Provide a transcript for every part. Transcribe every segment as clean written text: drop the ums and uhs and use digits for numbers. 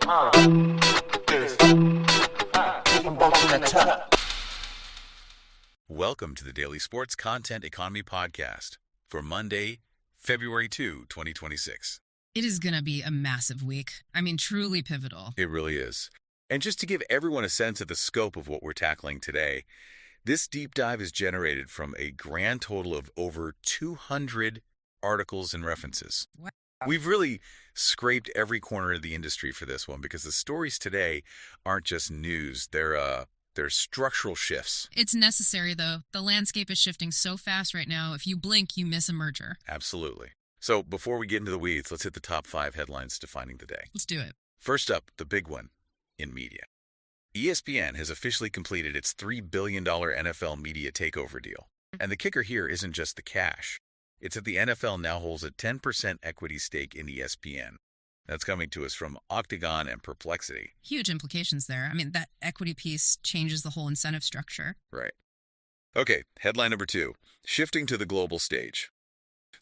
Welcome to the Daily Sports Content Economy Podcast for Monday, February 2, 2026. It is going to be a massive week. I mean, truly pivotal. It really is. And just to give everyone a sense of the scope of what we're tackling today, this deep dive is generated from a grand total of over 200 articles and references. Wow. We've really scraped every corner of the industry for this one because the stories today aren't just news. They're structural shifts. It's necessary, though. The landscape is shifting so fast right now. If you blink, you miss a merger. Absolutely. So before we get into the weeds, let's hit the top 5 headlines defining the day. Let's do it. First up, the big one in media. ESPN has officially completed its $3 billion NFL media takeover deal. And the kicker here isn't just the cash. It's that the NFL now holds a 10% equity stake in ESPN. That's coming to us from Octagon and Perplexity. Huge implications there. I mean, that equity piece changes the whole incentive structure. Right. Okay, headline number 2, shifting to the global stage.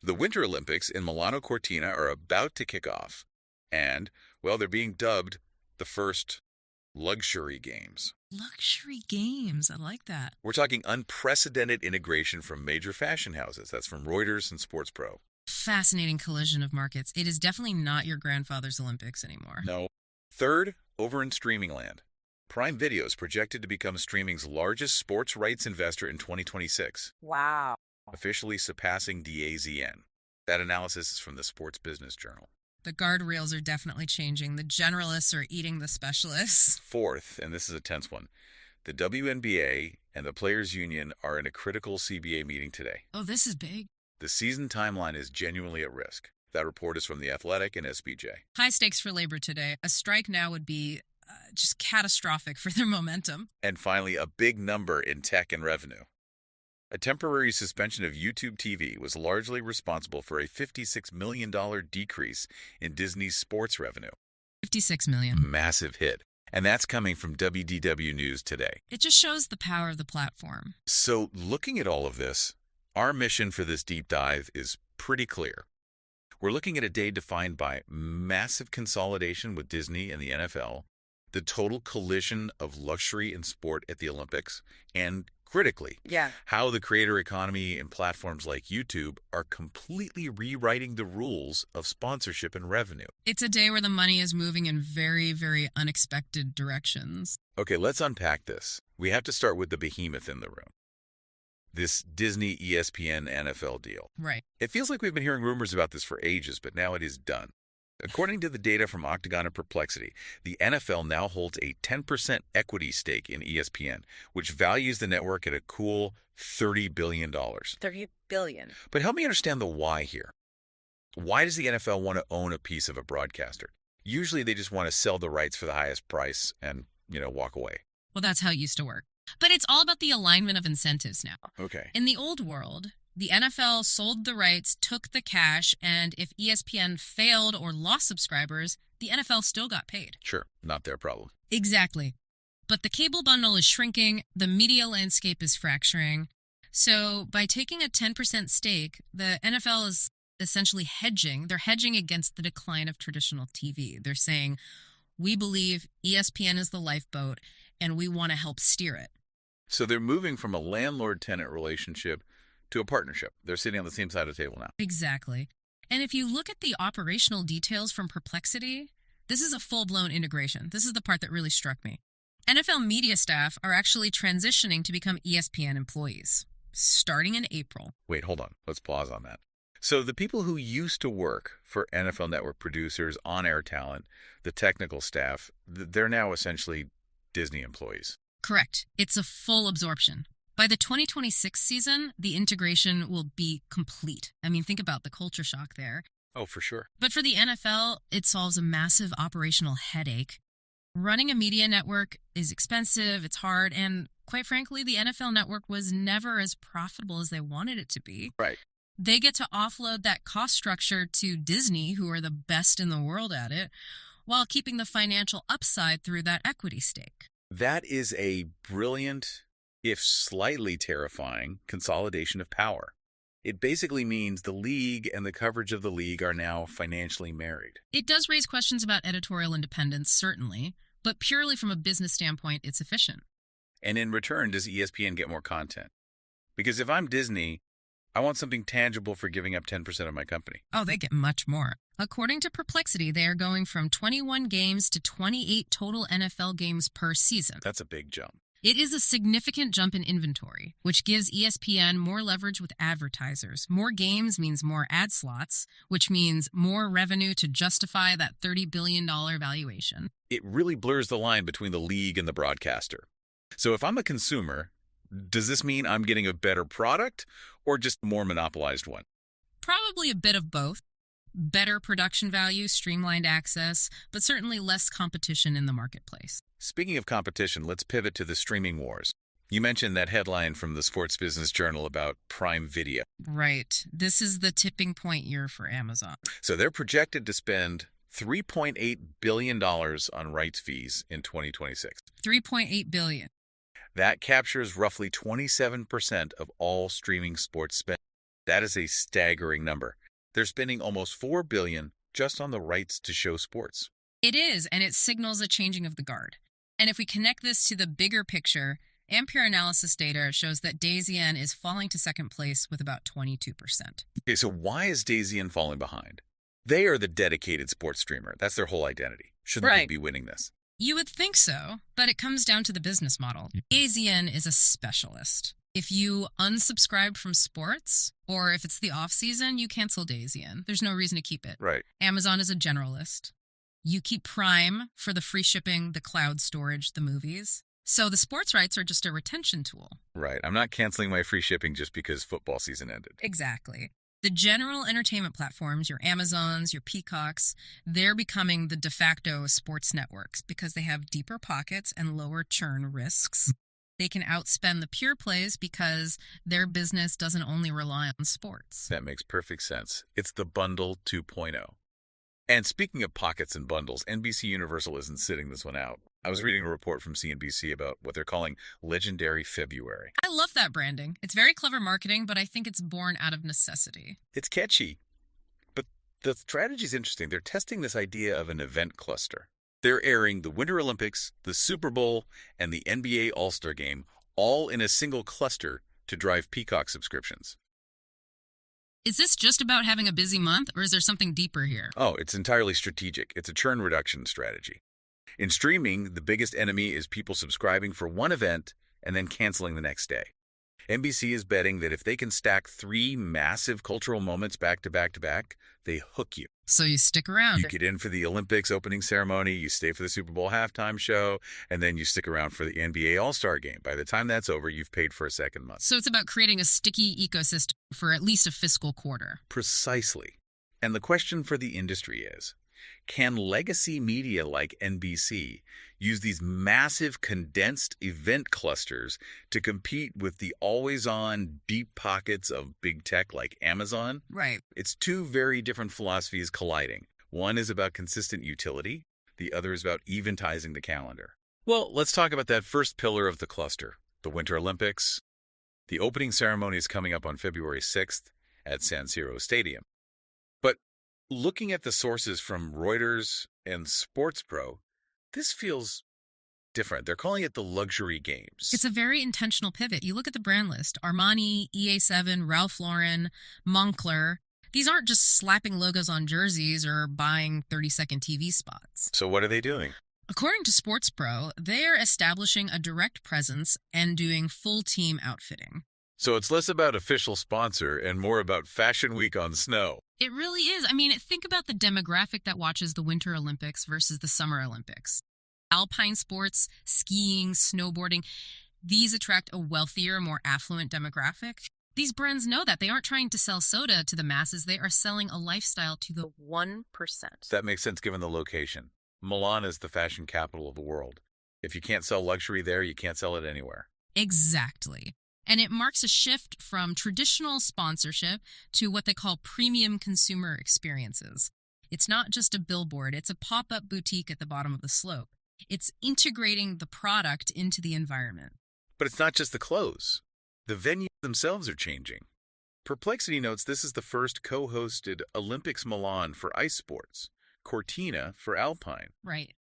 The Winter Olympics in Milano Cortina are about to kick off. And, well, they're being dubbed the first luxury games. Luxury games. I like that. We're talking unprecedented integration from major fashion houses. That's from Reuters and Sports Pro. Fascinating collision of markets. It is definitely not your grandfather's Olympics anymore. No. Third, over in streaming land. Prime Video is projected to become streaming's largest sports rights investor in 2026. Wow. Officially surpassing DAZN. That analysis is from the Sports Business Journal. The guardrails are definitely changing. The generalists are eating the specialists. Fourth, and this is a tense one, the WNBA and the Players Union are in a critical CBA meeting today. Oh, this is big. The season timeline is genuinely at risk. That report is from The Athletic and SBJ. High stakes for labor today. A strike now would be just catastrophic for their momentum. And finally, a big number in tech and revenue. A temporary suspension of YouTube TV was largely responsible for a $56 million decrease in Disney's sports revenue. $56 million. Massive hit. And that's coming from WDW News today. It just shows the power of the platform. So looking at all of this, our mission for this deep dive is pretty clear. We're looking at a day defined by massive consolidation with Disney and the NFL, the total collision of luxury and sport at the Olympics, and critically, how the creator economy and platforms like YouTube are completely rewriting the rules of sponsorship and revenue. It's a day where the money is moving in very, very unexpected directions. Okay, let's unpack this. We have to start with the behemoth in the room. This Disney, ESPN, NFL deal. Right. It feels like we've been hearing rumors about this for ages, but now it is done. According to the data from Octagon and Perplexity, the NFL now holds a 10% equity stake in ESPN, which values the network at a cool $30 billion. $30 billion. But help me understand the why here. Why does the NFL want to own a piece of a broadcaster? Usually they just want to sell the rights for the highest price and, walk away. Well, that's how it used to work. But it's all about the alignment of incentives now. Okay. In the old world, the NFL sold the rights, took the cash, and if ESPN failed or lost subscribers, the NFL still got paid. Sure, not their problem. Exactly. But the cable bundle is shrinking, the media landscape is fracturing. So by taking a 10% stake, the NFL is essentially hedging. They're hedging against the decline of traditional TV. They're saying, we believe ESPN is the lifeboat, and we want to help steer it. So they're moving from a landlord-tenant relationship to a partnership. They're sitting on the same side of the table now. Exactly. And if you look at the operational details from Perplexity, this is a full-blown integration. This is the part that really struck me. NFL media staff are actually transitioning to become ESPN employees, starting in April. Wait, hold on. Let's pause on that. So the people who used to work for NFL Network producers, on-air talent, the technical staff, they're now essentially Disney employees. Correct. It's a full absorption. By the 2026 season, the integration will be complete. I mean, think about the culture shock there. Oh, for sure. But for the NFL, it solves a massive operational headache. Running a media network is expensive, it's hard, and quite frankly, the NFL network was never as profitable as they wanted it to be. Right. They get to offload that cost structure to Disney, who are the best in the world at it, while keeping the financial upside through that equity stake. That is a brilliant, if slightly terrifying, consolidation of power. It basically means the league and the coverage of the league are now financially married. It does raise questions about editorial independence, certainly, but purely from a business standpoint, it's efficient. And in return, does ESPN get more content? Because if I'm Disney, I want something tangible for giving up 10% of my company. Oh, they get much more. According to Perplexity, they are going from 21 games to 28 total NFL games per season. That's a big jump. It is a significant jump in inventory, which gives ESPN more leverage with advertisers. More games means more ad slots, which means more revenue to justify that $30 billion valuation. It really blurs the line between the league and the broadcaster. So if I'm a consumer, does this mean I'm getting a better product or just a more monopolized one? Probably a bit of both. Better production value, streamlined access, but certainly less competition in the marketplace. Speaking of competition, let's pivot to the streaming wars. You mentioned that headline from the Sports Business Journal about Prime Video. Right. This is the tipping point year for Amazon. So they're projected to spend $3.8 billion on rights fees in 2026. $3.8 billion. That captures roughly 27% of all streaming sports spend. That is a staggering number. They're spending almost $4 billion just on the rights to show sports. It is, and it signals a changing of the guard. And if we connect this to the bigger picture, Ampere analysis data shows that DAZN is falling to second place with about 22%. Okay, so why is DAZN falling behind? They are the dedicated sports streamer. That's their whole identity. Shouldn't they be winning this? You would think so, but it comes down to the business model. DAZN is a specialist. If you unsubscribe from sports, or if it's the off-season, you cancel DAZN. There's no reason to keep it. Right. Amazon is a generalist. You keep Prime for the free shipping, the cloud storage, the movies. So the sports rights are just a retention tool. Right. I'm not canceling my free shipping just because football season ended. Exactly. The general entertainment platforms, your Amazons, your Peacocks, they're becoming the de facto sports networks because they have deeper pockets and lower churn risks. They can outspend the pure plays because their business doesn't only rely on sports. That makes perfect sense. It's the bundle 2.0. And speaking of pockets and bundles, NBC Universal isn't sitting this one out. I was reading a report from CNBC about what they're calling Legendary February. I love that branding. It's very clever marketing, but I think it's born out of necessity. It's catchy. But the strategy is interesting. They're testing this idea of an event cluster. They're airing the Winter Olympics, the Super Bowl, and the NBA All-Star Game all in a single cluster to drive Peacock subscriptions. Is this just about having a busy month, or is there something deeper here? Oh, it's entirely strategic. It's a churn reduction strategy. In streaming, the biggest enemy is people subscribing for one event and then canceling the next day. NBC is betting that if they can stack 3 massive cultural moments back to back to back, they hook you. So you stick around. You get in for the Olympics opening ceremony, you stay for the Super Bowl halftime show, and then you stick around for the NBA All-Star Game. By the time that's over, you've paid for a second month. So it's about creating a sticky ecosystem for at least a fiscal quarter. Precisely. And the question for the industry is, can legacy media like NBC use these massive condensed event clusters to compete with the always-on deep pockets of big tech like Amazon? Right. It's 2 very different philosophies colliding. One is about consistent utility. The other is about eventizing the calendar. Well, let's talk about that first pillar of the cluster, the Winter Olympics. The opening ceremony is coming up on February 6th at San Siro Stadium. But looking at the sources from Reuters and Sports Pro, this feels different. They're calling it the luxury games. It's a very intentional pivot. You look at the brand list, Armani, EA7, Ralph Lauren, Moncler. These aren't just slapping logos on jerseys or buying 30-second TV spots. So what are they doing? According to Sports Pro, they're establishing a direct presence and doing full team outfitting. So it's less about official sponsor and more about Fashion Week on snow. It really is. I mean, think about the demographic that watches the Winter Olympics versus the Summer Olympics. Alpine sports, skiing, snowboarding, these attract a wealthier, more affluent demographic. These brands know that. They aren't trying to sell soda to the masses. They are selling a lifestyle to the 1%. That makes sense given the location. Milan is the fashion capital of the world. If you can't sell luxury there, you can't sell it anywhere. Exactly. And it marks a shift from traditional sponsorship to what they call premium consumer experiences. It's not just a billboard, it's a pop-up boutique at the bottom of the slope. It's integrating the product into the environment. But it's not just the clothes. The venues themselves are changing. Perplexity notes this is the first co-hosted Olympics Milan for ice sports, Cortina for alpine. Right.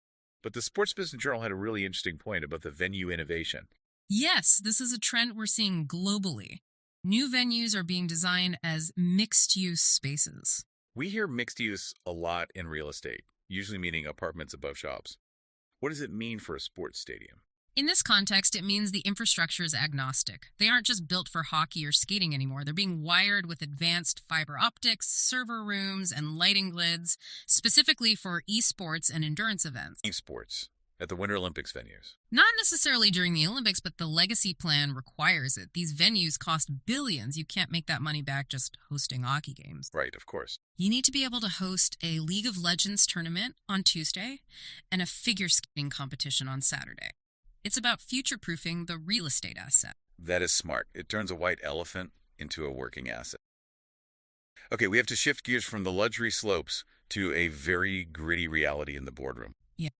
But the Sports Business Journal had a really interesting point about the venue innovation. Yes, this is a trend we're seeing globally. New venues are being designed as mixed-use spaces. We hear mixed use a lot in real estate, usually meaning apartments above shops. What does it mean for a sports stadium? In this context, it means the infrastructure is agnostic. They aren't just built for hockey or skating anymore. They're being wired with advanced fiber optics, server rooms, and lighting grids, specifically for esports and endurance events. Esports at the Winter Olympics venues. Not necessarily during the Olympics, but the legacy plan requires it. These venues cost billions. You can't make that money back just hosting hockey games. Right, of course. You need to be able to host a League of Legends tournament on Tuesday and a figure skating competition on Saturday. It's about future-proofing the real estate asset. That is smart. It turns a white elephant into a working asset. Okay, we have to shift gears from the luxury slopes to a very gritty reality in the boardroom. Yeah.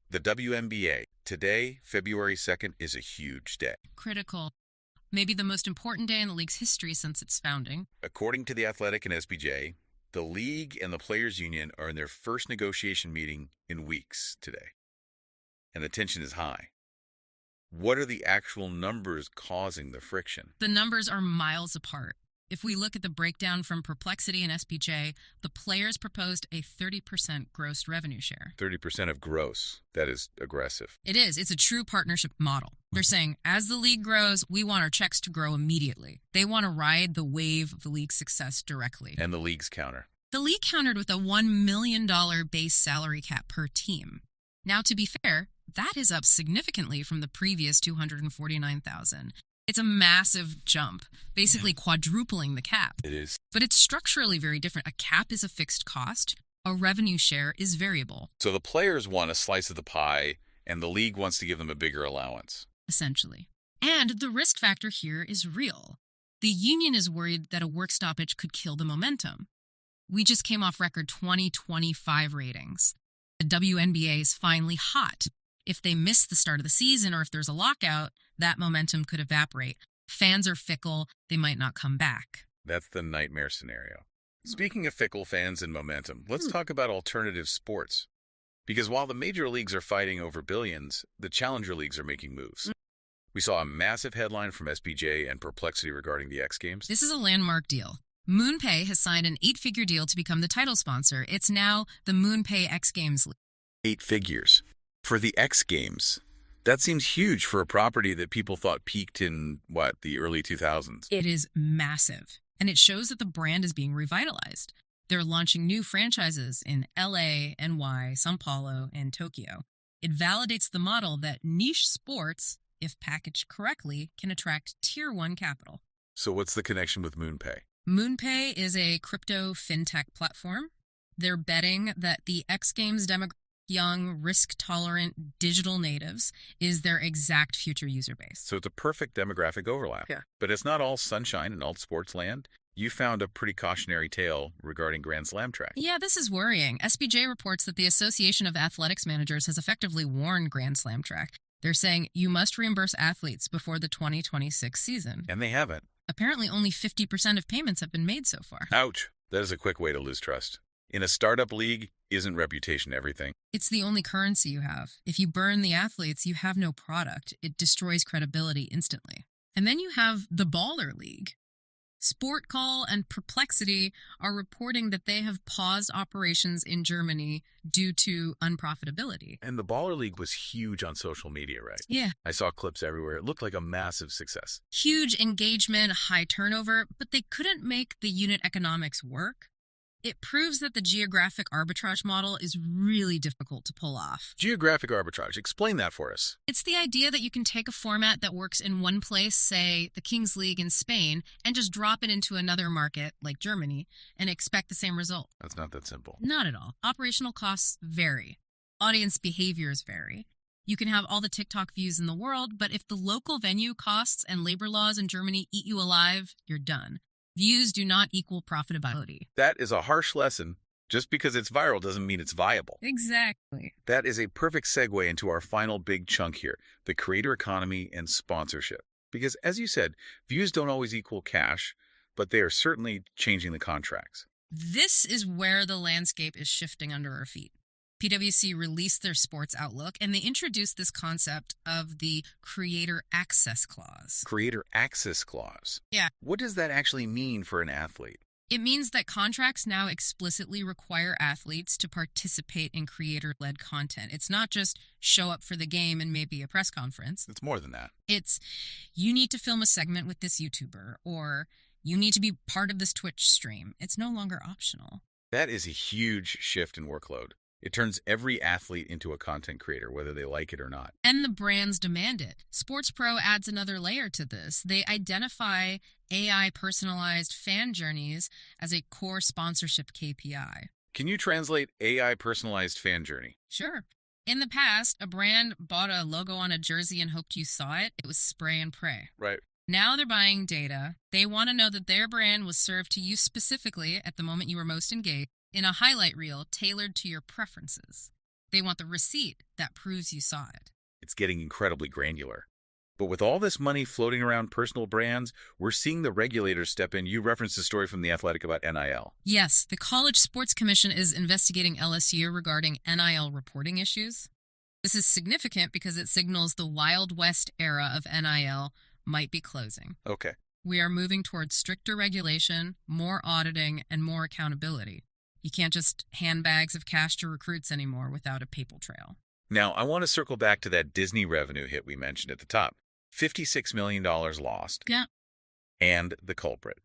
The WNBA. Today, February 2nd, is a huge day. Critical. Maybe the most important day in the league's history since its founding. According to The Athletic and SBJ, the league and the players' union are in their first negotiation meeting in weeks today. And the tension is high. What are the actual numbers causing the friction? The numbers are miles apart. If we look at the breakdown from Perplexity and SBJ, the players proposed a 30% gross revenue share. 30% of gross. That is aggressive. It is. It's a true partnership model. They're saying, as the league grows, we want our checks to grow immediately. They want to ride the wave of the league's success directly. And the league's counter. The league countered with a $1 million base salary cap per team. Now, to be fair, that is up significantly from the previous $249,000. It's a massive jump, basically quadrupling the cap. It is. But it's structurally very different. A cap is a fixed cost. A revenue share is variable. So the players want a slice of the pie, and the league wants to give them a bigger allowance. Essentially. And the risk factor here is real. The union is worried that a work stoppage could kill the momentum. We just came off record 2025 ratings. The WNBA is finally hot. If they miss the start of the season or if there's a lockout, that momentum could evaporate. Fans are fickle. They might not come back. That's the nightmare scenario. Speaking of fickle fans and momentum, let's talk about alternative sports. Because while the major leagues are fighting over billions, the challenger leagues are making moves. We saw a massive headline from SBJ and Perplexity regarding the X Games. This is a landmark deal. MoonPay has signed an 8-figure deal to become the title sponsor. It's now the MoonPay X Games League. 8 figures. For the X Games. That seems huge for a property that people thought peaked in, the early 2000s. It is massive, and it shows that the brand is being revitalized. They're launching new franchises in LA, NY, Sao Paulo, and Tokyo. It validates the model that niche sports, if packaged correctly, can attract Tier 1 capital. So what's the connection with MoonPay? MoonPay is a crypto fintech platform. They're betting that the X Games demographic, young, risk-tolerant digital natives, is their exact future user base. So it's a perfect demographic overlap. Yeah. But it's not all sunshine in alt sports land. You found a pretty cautionary tale regarding Grand Slam track. Yeah, this is worrying. SBJ reports that the Association of Athletics Managers has effectively warned Grand Slam track. They're saying you must reimburse athletes before the 2026 season. And they haven't. Apparently only 50% of payments have been made so far. Ouch. That is a quick way to lose trust. In a startup league, isn't reputation everything? It's the only currency you have. If you burn the athletes, you have no product. It destroys credibility instantly. And then you have the Baller League. Sport Call and Perplexity are reporting that they have paused operations in Germany due to unprofitability. And the Baller League was huge on social media, right? Yeah. I saw clips everywhere. It looked like a massive success. Huge engagement, high turnover, but they couldn't make the unit economics work. It proves that the geographic arbitrage model is really difficult to pull off. Geographic arbitrage. Explain that for us. It's the idea that you can take a format that works in one place, say the Kings League in Spain, and just drop it into another market, like Germany, and expect the same result. That's not that simple. Not at all. Operational costs vary. Audience behaviors vary. You can have all the TikTok views in the world, but if the local venue costs and labor laws in Germany eat you alive, you're done. Views do not equal profitability. That is a harsh lesson. Just because it's viral doesn't mean it's viable. Exactly. That is a perfect segue into our final big chunk here, the creator economy and sponsorship. Because as you said, views don't always equal cash, but they are certainly changing the contracts. This is where the landscape is shifting under our feet. PwC released their sports outlook, and they introduced this concept of the Creator Access Clause. Creator Access Clause. Yeah. What does that actually mean for an athlete? It means that contracts now explicitly require athletes to participate in creator-led content. It's not just show up for the game and maybe a press conference. It's more than that. It's, you need to film a segment with this YouTuber, or you need to be part of this Twitch stream. It's no longer optional. That is a huge shift in workload. It turns every athlete into a content creator, whether they like it or not. And the brands demand it. Sports Pro adds another layer to this. They identify AI personalized fan journeys as a core sponsorship KPI. Can you translate AI personalized fan journey? Sure. In the past, a brand bought a logo on a jersey and hoped you saw it. It was spray and pray. Right. Now they're buying data. They want to know that their brand was served to you specifically at the moment you were most engaged in a highlight reel tailored to your preferences. They want the receipt that proves you saw it. It's getting incredibly granular. But with all this money floating around personal brands, we're seeing the regulators step in. You referenced a story from The Athletic about NIL. Yes, the College Sports Commission is investigating LSU regarding NIL reporting issues. This is significant because it signals the Wild West era of NIL might be closing. Okay. We are moving towards stricter regulation, more auditing, and more accountability. You can't just hand bags of cash to recruits anymore without a paper trail. Now, I want to circle back to that Disney revenue hit we mentioned at the top. $56 million lost. Yeah. And the culprit.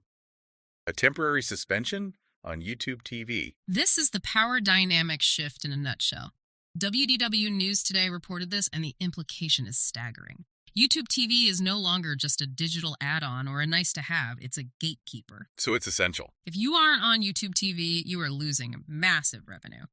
A temporary suspension on YouTube TV. This is the power dynamic shift in a nutshell. WDW News Today reported this, and the implication is staggering. YouTube TV is no longer just a digital add-on or a nice-to-have. It's a gatekeeper. So it's essential. If you aren't on YouTube TV, you are losing massive revenue.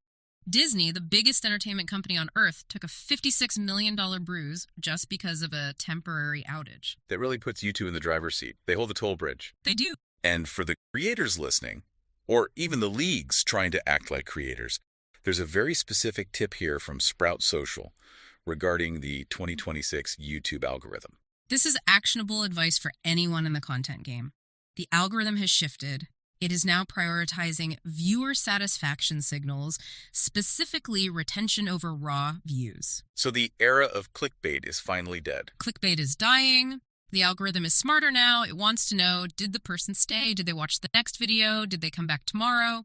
Disney, the biggest entertainment company on Earth, took a $56 million bruise just because of a temporary outage. That really puts YouTube in the driver's seat. They hold the toll bridge. They do. And for the creators listening, or even the leagues trying to act like creators, there's a very specific tip here from Sprout Social regarding the 2026 YouTube algorithm. This is actionable advice for anyone in the content game. The algorithm has shifted. It is now prioritizing viewer satisfaction signals, specifically retention over raw views. So the era of clickbait is finally dead. Clickbait is dying. The algorithm is smarter now. It wants to know, did the person stay? Did they watch the next video? Did they come back tomorrow?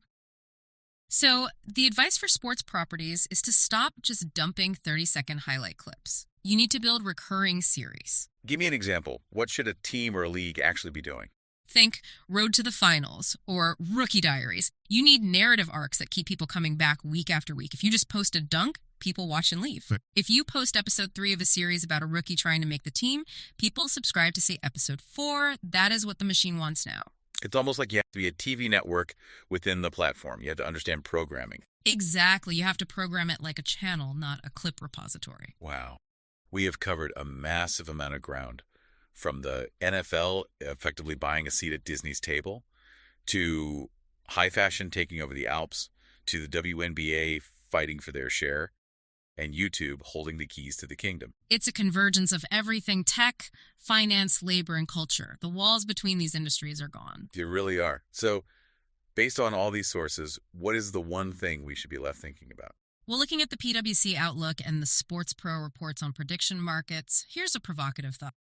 So the advice for sports properties is to stop just dumping 30-second highlight clips. You need to build recurring series. Give me an example. What should a team or a league actually be doing? Think Road to the Finals or Rookie Diaries. You need narrative arcs that keep people coming back week after week. If you just post a dunk, people watch and leave. Right. If you post episode 3 of a series about a rookie trying to make the team, people subscribe to say episode 4. That is what the machine wants now. It's almost like you have to be a TV network within the platform. You have to understand programming. Exactly. You have to program it like a channel, not a clip repository. Wow. We have covered a massive amount of ground, from the NFL effectively buying a seat at Disney's table, to high fashion taking over the Alps, to the WNBA fighting for their share, and YouTube holding the keys to the kingdom. It's a convergence of everything: tech, finance, labor, and culture. The walls between these industries are gone. They really are. So, based on all these sources, what is the one thing we should be left thinking about? Well, looking at the PwC outlook and the Sports Pro reports on prediction markets, here's a provocative thought.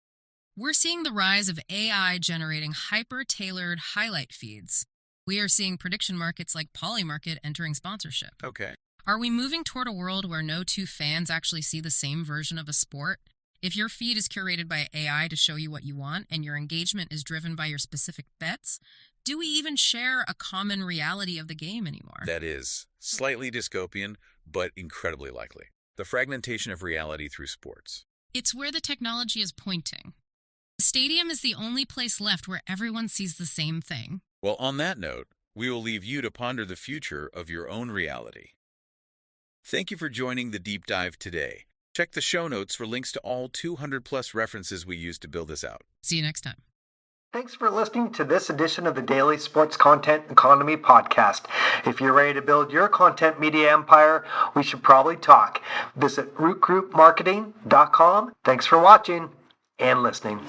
We're seeing the rise of AI generating hyper-tailored highlight feeds. We are seeing prediction markets like Polymarket entering sponsorship. Okay. Are we moving toward a world where no two fans actually see the same version of a sport? If your feed is curated by AI to show you what you want and your engagement is driven by your specific bets, do we even share a common reality of the game anymore? That is slightly dystopian, but incredibly likely. The fragmentation of reality through sports. It's where the technology is pointing. The stadium is the only place left where everyone sees the same thing. Well, on that note, we will leave you to ponder the future of your own reality. Thank you for joining the deep dive today. Check the show notes for links to all 200+ references we used to build this out. See you next time. Thanks for listening to this edition of the Daily Sports Content Economy Podcast. If you're ready to build your content media empire, we should probably talk. Visit rootgroupmarketing.com. Thanks for watching and listening.